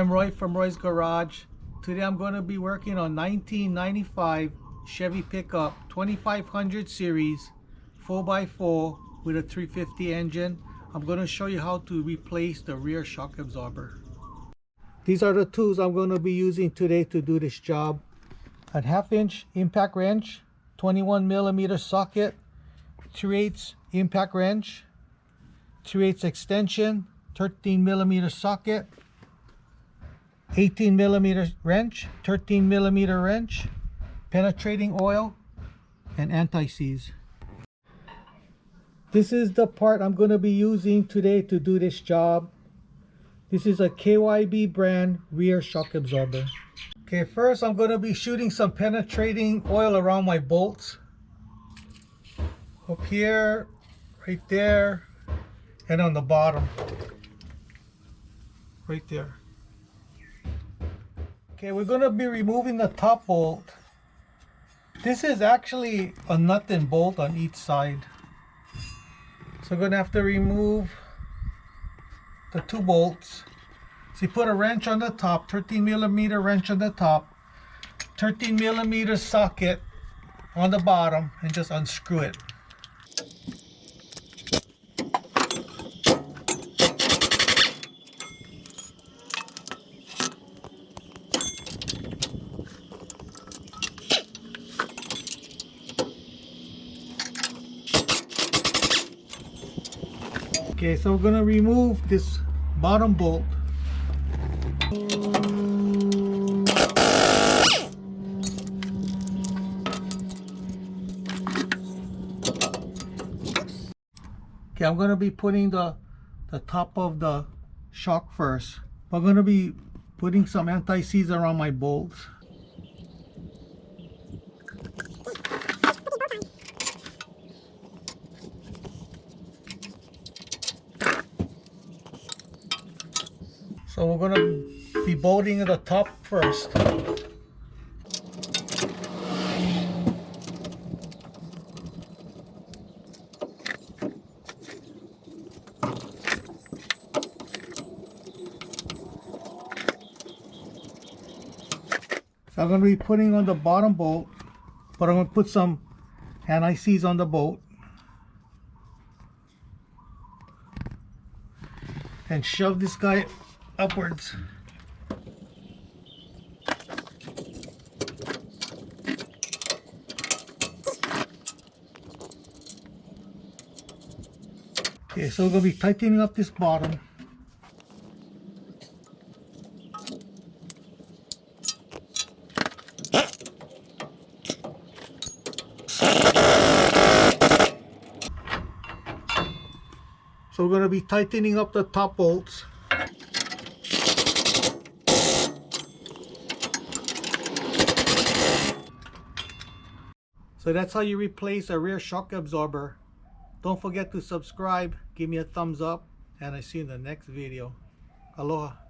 I'm Roy from Roy's Garage. Today I'm going to be working on 1995 Chevy pickup 2500 series 4x4 with a 350 engine. I'm going to show you how to replace the rear shock absorber. These are the tools I'm going to be using today to do this job. A 1/2 inch impact wrench, 21mm socket, 3/8 impact wrench, 3/8 extension, 13mm socket, 18mm wrench, 13mm wrench, penetrating oil, and anti-seize. This is the part I'm going to be using today to do this job. This is a KYB brand rear shock absorber. Okay, first I'm going to be shooting some penetrating oil around my bolts. Up here, right there, and on the bottom. Right there. Okay, we're going to be removing the top bolt. This is actually a nut and bolt on each side. So we're going to have to remove the 2 bolts. So you put a wrench on the top, 13mm wrench on the top, 13mm socket on the bottom, and just unscrew it. Okay, so we're going to remove this bottom bolt. Okay, I'm going to be putting the top of the shock first. I'm going to be putting some anti-seize around my bolts. So we're going to be bolting the top first. So I'm going to be putting on the bottom bolt, but I'm going to put some anti-seize on the bolt. And shove this guy upwards. Okay, so we're going to be tightening up this bottom. So we're going to be tightening up the top bolts. So that's how you replace a rear shock absorber. Don't forget to subscribe, give me a thumbs up, and I see you in the next video. Aloha.